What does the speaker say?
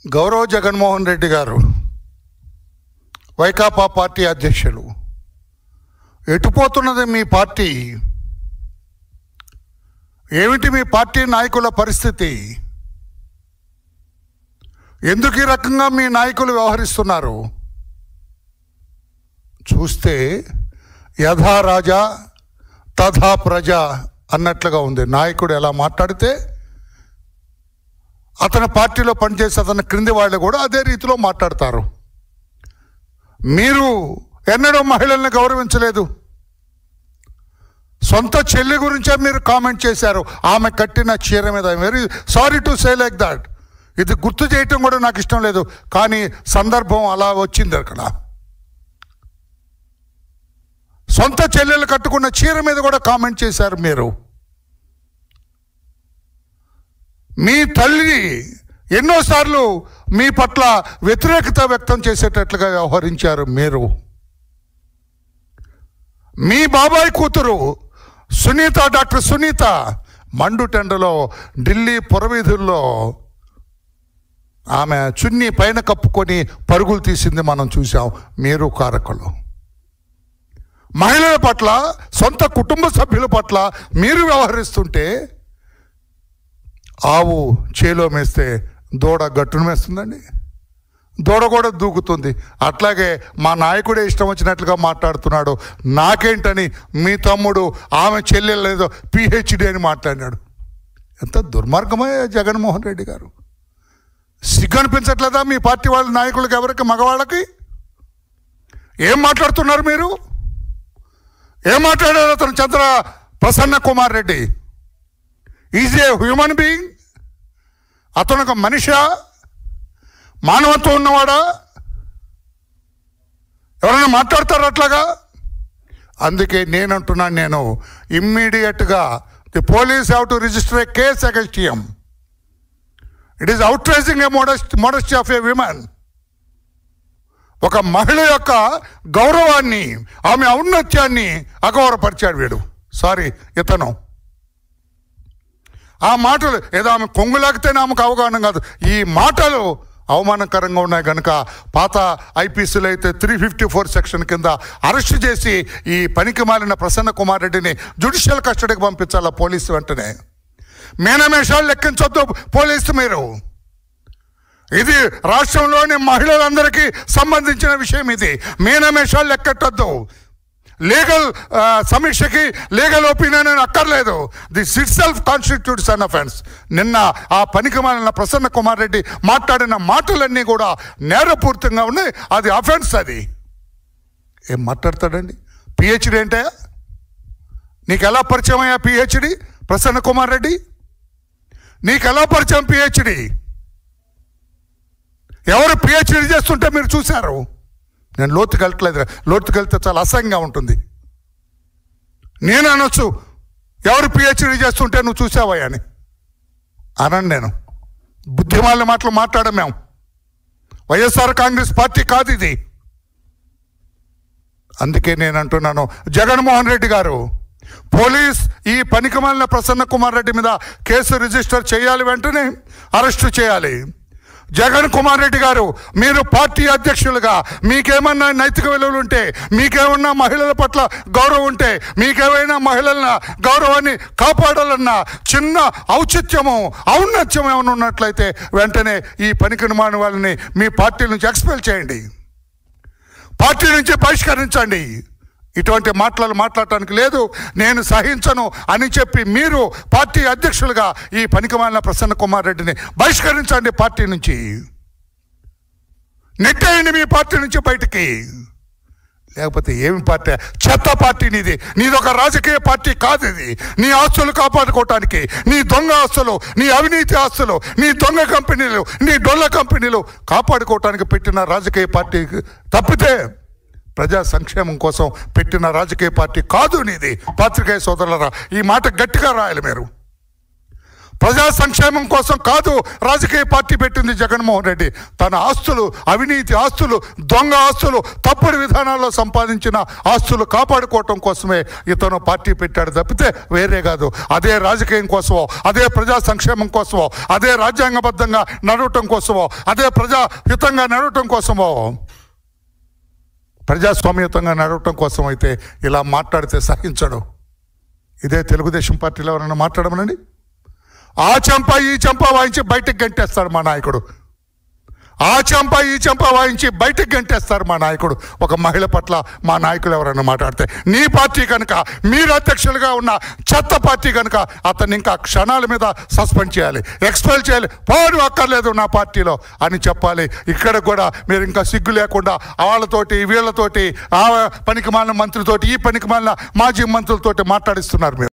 గౌరవ జగన్మోహన్ రెడ్డి గారు వైకాపా పార్టీ అధ్యక్షులు, ఎటుపోతున్నది మీ పార్టీ? ఏమిటి మీ పార్టీ నాయకుల పరిస్థితి? ఎందుకు ఈ రకంగా మీ నాయకులు వ్యవహరిస్తున్నారు? చూస్తే యథా రాజా తథా ప్రజ అన్నట్లుగా ఉంది. నాయకుడు ఎలా మాట్లాడితే అతని పార్టీలో పనిచేసే అతని క్రింది వాళ్ళు కూడా అదే రీతిలో మాట్లాడతారు. మీరు ఎన్నడూ మహిళల్ని గౌరవించలేదు. సొంత చెల్లి గురించే మీరు కామెంట్ చేశారు, ఆమె కట్టిన చీర మీద. Very sorry to say like that. ఇది గుర్తు చేయటం కూడా నాకు ఇష్టం లేదు, కానీ సందర్భం అలా వచ్చింది. అక్కడ సొంత చెల్లెలు కట్టుకున్న చీర మీద కూడా కామెంట్ చేశారు మీరు. మీ తల్లి ఎన్నోసార్లు మీ పట్ల వ్యతిరేకత వ్యక్తం చేసేటట్లుగా వ్యవహరించారు మీరు. మీ బాబాయ్ కూతురు సునీత, డాక్టర్ సునీత మండుటెండలో ఢిల్లీ పురవీధుల్లో ఆమె చున్నీ పైన కప్పుకొని పరుగులు తీసింది మనం చూసాం. మీరు కారకులు. మహిళల పట్ల, సొంత కుటుంబ సభ్యుల పట్ల మీరు వ్యవహరిస్తుంటే, ఆవు చేలో మేస్తే దూడ గట్టును మేస్తుందండి. దూడ కూడా దూకుతుంది. అట్లాగే మా నాయకుడే ఇష్టం వచ్చినట్లుగా మాట్లాడుతున్నాడు. నాకేంటని మీ తమ్ముడు ఆమె చెల్లెలు లేదో పిహెచ్డి అని మాట్లాడినాడు. ఎంత దుర్మార్గమే జగన్మోహన్ రెడ్డి గారు. సిగ్గు అనిపించట్లేదా మీ పార్టీ వాళ్ళ నాయకులకి, ఎవరికి, మగవాళ్ళకి? ఏం మాట్లాడుతున్నారు మీరు? ఏం మాట్లాడారు అతను? Prasanna Kumar Reddy is a human being. అతను ఒక మనిషా? మానవత్వం ఉన్నవాడా? ఎవరైనా మాట్లాడతారు అట్లాగా? అందుకే నేను ఇమ్మీడియట్గా the police have to register A case against him. It is outraging A modesty of A women. ఒక మహిళ యొక్క గౌరవాన్ని, ఆమె ఔన్నత్యాన్ని అగౌరవపరిచాడు వీడు. సారీ, ఇతను. ఆ మాటలు ఏదో ఆమె కొంగులాగితేనే ఆమెకు అవగాహన కాదు. ఈ మాటలు అవమానకరంగా ఉన్నాయి కనుక పాత ఐపీసీలో అయితే 354 సెక్షన్ కింద అరెస్ట్ చేసి ఈ పనికి మాలిన ప్రసన్న కుమార్ రెడ్డిని జ్యుడిషియల్ కస్టడీకి పంపించాలా పోలీసు వెంటనే. మేనమేషాలు లెక్కించొద్దు పోలీసు మీరు. ఇది రాష్ట్రంలోని మహిళలందరికీ సంబంధించిన విషయం. ఇది మేనమేషాలు లెక్కెట్టద్దు. లీగల్ సమీక్షకి లీగల్ ఒపీనియన్ అక్కర్లేదు. This it self constitutes an offence. నిన్న ఆ పనికి మాలిన ప్రసన్న కుమార్ రెడ్డి మాట్లాడిన మాటలన్నీ కూడా నేరపూరితంగా ఉన్నాయి. అది అఫెన్స్. అది ఏం మాట్లాడతాడండి? పిహెచ్డి అంటే నీకు ఎలా పరిచయం అయ్యా పిహెచ్డి? ప్రసన్న కుమార్ రెడ్డి నీకు ఎలా పరిచయం పిహెచ్డి? ఎవరు పిహెచ్డి చేస్తుంటే మీరు చూశారు? నేను లోతుకి వెళ్ళట్లేదు. లోతుకి వెళ్తే చాలా అసహ్యంగా ఉంటుంది. నేను అనొచ్చు, ఎవరు పిహెచ్డి చేస్తుంటే నువ్వు చూసావయ్యా అని అనండి. నేను బుద్ధిమాలిన మాటలు మాట్లాడాం మేము. వైఎస్ఆర్ కాంగ్రెస్ పార్టీ కాదు ఇది. అందుకే నేను అంటున్నాను, జగన్మోహన్ రెడ్డి గారు, పోలీస్ ఈ పనికిమాలిన ప్రసన్న కుమార్ రెడ్డి మీద కేసు రిజిస్టర్ చేయాలి, వెంటనే అరెస్టు చేయాలి. జగన్ కుమార్ రెడ్డి గారు, మీరు పార్టీ అధ్యక్షులుగా మీకేమన్నా నైతిక విలువలు ఉంటే, మీకేమన్నా మహిళల పట్ల గౌరవం ఉంటే, మీకేమైనా మహిళల గౌరవాన్ని కాపాడాలన్న చిన్న ఔచిత్యము, ఔన్నత్యం ఏమైనా ఉన్నట్లయితే వెంటనే ఈ పనికి మాలిన వాళ్ళని మీ పార్టీ నుంచి ఎక్స్పెల్ చేయండి, పార్టీ నుంచి బహిష్కరించండి. ఇటువంటి మాటలు మాట్లాడటానికి లేదు. నేను సహించను అని చెప్పి మీరు పార్టీ అధ్యక్షులుగా ఈ పనికిమాలిన ప్రసన్న కుమార్ రెడ్డిని బహిష్కరించండి. పార్టీ నుంచి నెట్టేయండి, మీ పార్టీ నుంచి బయటికి. లేకపోతే ఏమి పార్టీ? చెత్త పార్టీ నీది. నీదొక రాజకీయ పార్టీ కాదు ఇది. నీ ఆస్తులు కాపాడుకోవటానికి, నీ దొంగ ఆస్తులు, నీ అవినీతి ఆస్తులు, నీ దొంగ కంపెనీలు, నీ డొల్ల కంపెనీలు కాపాడుకోవటానికి పెట్టిన రాజకీయ పార్టీ తప్పితే ప్రజా సంక్షేమం కోసం పెట్టిన రాజకీయ పార్టీ కాదు నీది. పాత్రికేయ సోదరులరా, ఈ మాట గట్టిగా రాయాలి మీరు. ప్రజా సంక్షేమం కోసం కాదు రాజకీయ పార్టీ పెట్టింది జగన్మోహన్ రెడ్డి. తన ఆస్తులు, అవినీతి ఆస్తులు, దొంగ ఆస్తులు, తప్పుడు విధానాల్లో సంపాదించిన ఆస్తులు కాపాడుకోవటం కోసమే ఇతను పార్టీ పెట్టాడు తప్పితే వేరే కాదు. అదే రాజకీయం కోసమో, అదే ప్రజా సంక్షేమం కోసమో, అదే రాజ్యాంగబద్ధంగా నడవటం కోసమో, అదే ప్రజాహితంగా నడవటం కోసమో, ప్రజాస్వామ్యతంగా నడవటం కోసం అయితే ఇలా మాట్లాడితే సహించడు. ఇదే తెలుగుదేశం పార్టీలో ఎవరైనా మాట్లాడమనండి, ఆ చెంప ఈ చెంప వాయించి బయటకు గంటేస్తాడు మా నాయకుడు. ఆ చెంప ఈ చెంప వాయించి బయటకు గంటేస్తారు మా నాయకుడు. ఒక మహిళ పట్ల మా నాయకులు ఎవరైనా మాట్లాడితే, నీ పార్టీ కనుక, మీరు అధ్యక్షులుగా ఉన్న చెత్త పార్టీ కనుక అతన్ని ఇంకా క్షణాల మీద సస్పెండ్ చేయాలి, ఎక్స్పెల్ చేయాలి, పోరు అక్కర్లేదు నా పార్టీలో అని చెప్పాలి. ఇక్కడ కూడా మీరు ఇంకా సిగ్గు లేకుండా వాళ్ళతోటి వీళ్ళతోటి, ఆ పనికిమాలిన మంత్రితోటి, ఈ పనికిమాలిన మాజీ మంత్రులతోటి మాట్లాడిస్తున్నారు మీరు.